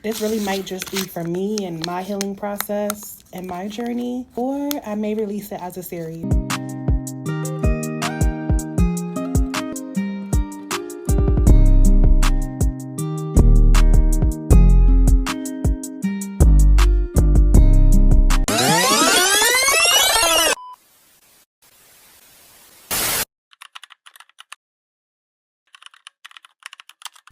This really might just be for me and my healing process and my journey, or I may release it as a series.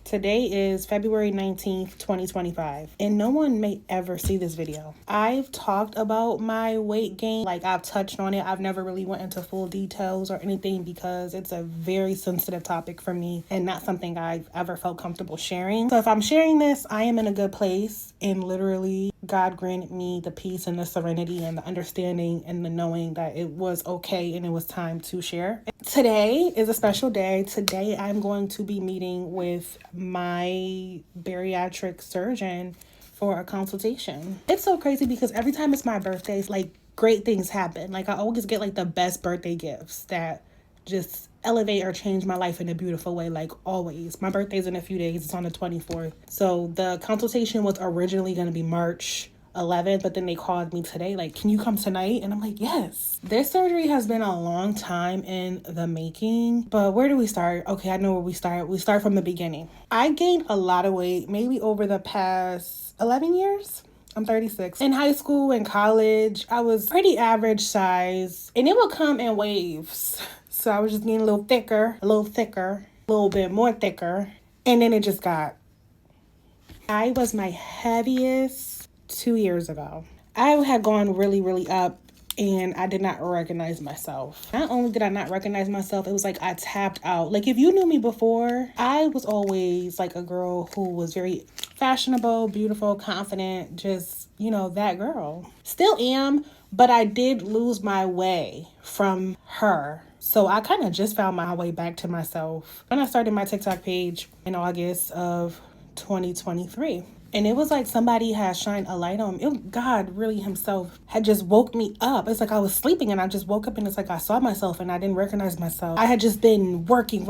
Today is February 19th, 2025, and no one may ever see this video. I've talked about my weight gain, like I've touched on it. I've never really went into full details or anything because it's a very sensitive topic for me and not something I've ever felt comfortable sharing. So if I'm sharing this, I am in a good place, and literally God granted me the peace and the serenity and the understanding and the knowing that it was okay and it was time to share. Today is a special day. Today I'm going to be meeting with my bariatric surgeon for a consultation. It's so crazy because every time it's my birthday, it's like great things happen. Like I always get like the best birthday gifts that just elevate or change my life in a beautiful way, like always. My birthday's in a few days. It's on the 24th. So the consultation was originally going to be March 11th, but then they called me today like, can you come tonight? And I'm like, yes. This surgery has been a long time in the making, but where do we start? Okay, I know where we start. We start from the beginning. I gained a lot of weight maybe over the past 11 years. I'm 36. In high school and college, I was pretty average size, and it would come in waves. So I was just getting a little thicker, a little bit more thicker, and then it just got. I was my heaviest 2 years ago. I had gone really up, and I did not recognize myself. Not only did I not recognize myself, it was like I tapped out. Like if you knew me before, I was always like a girl who was very fashionable, beautiful, confident, just, that girl. Still am, but I did lose my way from her. So I kind of just found my way back to myself when I started my TikTok page in August of 2023. And it was like somebody had shined a light on me. God really himself had just woke me up. It's like I was sleeping and I just woke up and it's like I saw myself and I didn't recognize myself. I had just been working.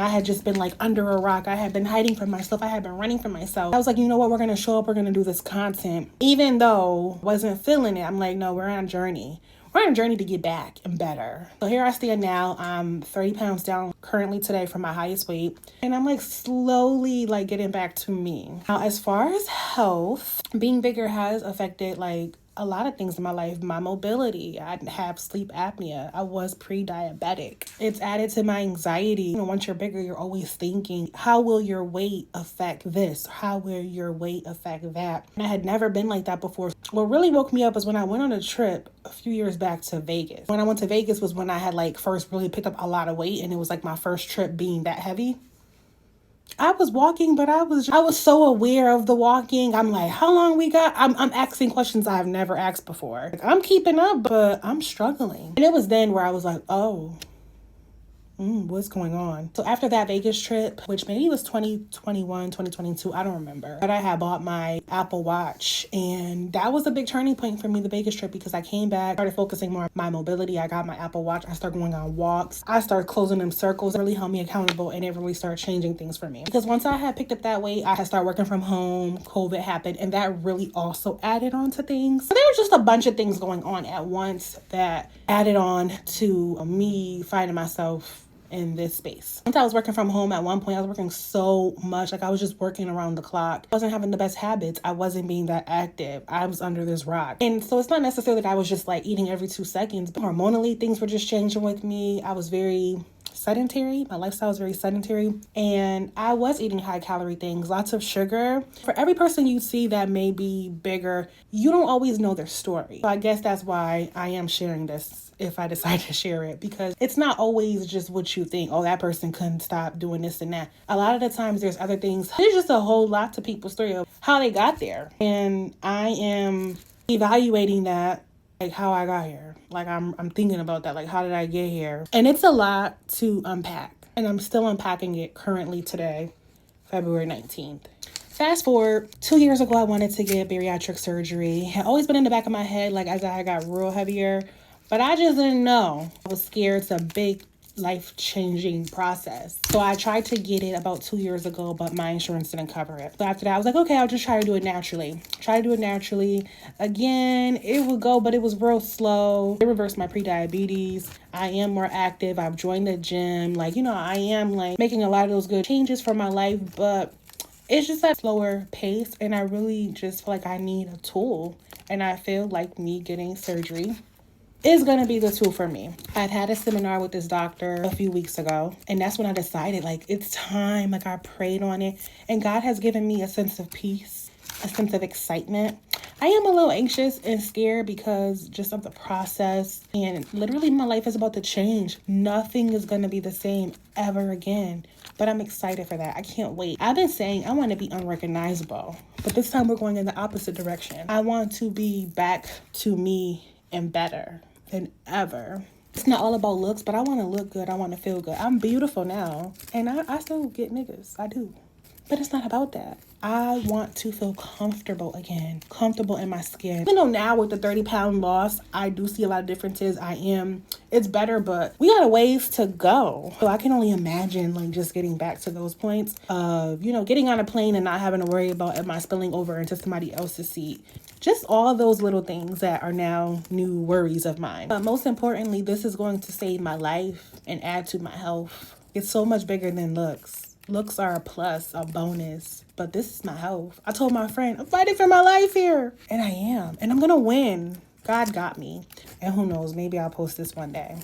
I had just been like under a rock. I had been hiding from myself. I had been running from myself. I was like, you know what? We're going to show up. We're going to do this content. Even though I wasn't feeling it, I'm like, no, we're on a journey. We're on a journey to get back and better. So here I stand now. I'm 30 pounds down currently today from my highest weight. And I'm like slowly like getting back to me. Now, as far as health, being bigger has affected like a lot of things in my life. My mobility, I have sleep apnea. I was pre-diabetic. It's added to my anxiety. Once you're bigger, you're always thinking, how will your weight affect this? How will your weight affect that? And I had never been like that before. What really woke me up is when I went on a trip a few years back to Vegas. When I went to Vegas was when I had like first really picked up a lot of weight, and it was like my first trip being that heavy. I was walking, but I was so aware of the walking. I'm like, how long we got? I'm asking questions I've never asked before. Like, I'm keeping up, but I'm struggling. And it was then where I was like, oh, what's going on? So after that Vegas trip, which maybe was 2021, 2022, I don't remember, but I had bought my Apple Watch, and that was a big turning point for me, the Vegas trip, because I came back, started focusing more on my mobility. I got my Apple Watch. I started going on walks. I started closing them circles. It really held me accountable, and it really started changing things for me. Because once I had picked up that weight, I had started working from home. COVID happened, and that really also added on to things. So there was just a bunch of things going on at once that added on to me finding myself in this space. Once I was working from home, at one point I was working so much, like I was just working around the clock. I wasn't having the best habits. I wasn't being that active. I was under this rock. And so it's not necessarily that I was just like eating every 2 seconds, but hormonally things were just changing with me. I was very sedentary. My lifestyle was very sedentary, and I was eating high calorie things, lots of sugar. For every person you see that may be bigger, you don't always know their story. So I guess that's why I am sharing this, if I decide to share it, because it's not always just what you think. Oh, that person couldn't stop doing this and that. A lot of the times there's other things. There's just a whole lot to people's story of how they got there. And I am evaluating that, like how I got here. Like I'm thinking about that. Like, how did I get here? And it's a lot to unpack. And I'm still unpacking it currently today, February 19th. Fast forward, 2 years ago, I wanted to get bariatric surgery. It had always been in the back of my head, like as I got real heavier, but I just didn't know. I was scared. It's a big life-changing process. So I tried to get it about 2 years ago, but my insurance didn't cover it. So after that, I was like, okay, I'll just try to do it naturally. Again, it would go, but it was real slow. It reversed my pre-diabetes. I am more active. I've joined the gym. Like, I am like making a lot of those good changes for my life, but it's just that slower pace. And I really just feel like I need a tool. And I feel like me getting surgery is going to be the tool for me. I've had a seminar with this doctor a few weeks ago, and that's when I decided, like, it's time. Like, I prayed on it, and God has given me a sense of peace, a sense of excitement. I am a little anxious and scared because just of the process, and literally my life is about to change. Nothing is going to be the same ever again, but I'm excited for that. I can't wait. I've been saying I want to be unrecognizable, but this time we're going in the opposite direction. I want to be back to me and better than ever. It's not all about looks, but I want to look good. I want to feel good. I'm beautiful now, and I still get niggas. I do. But it's not about that. I want to feel comfortable again, comfortable in my skin. Even though now with the 30-pound loss, I do see a lot of differences. It's better, but we got a ways to go. So I can only imagine like just getting back to those points of, getting on a plane and not having to worry about am I spilling over into somebody else's seat. Just all those little things that are now new worries of mine. But most importantly, this is going to save my life and add to my health. It's so much bigger than looks. Looks are a plus, a bonus, but this is my health. I told my friend, I'm fighting for my life here. And I am. And I'm going to win. God got me. And who knows, maybe I'll post this one day.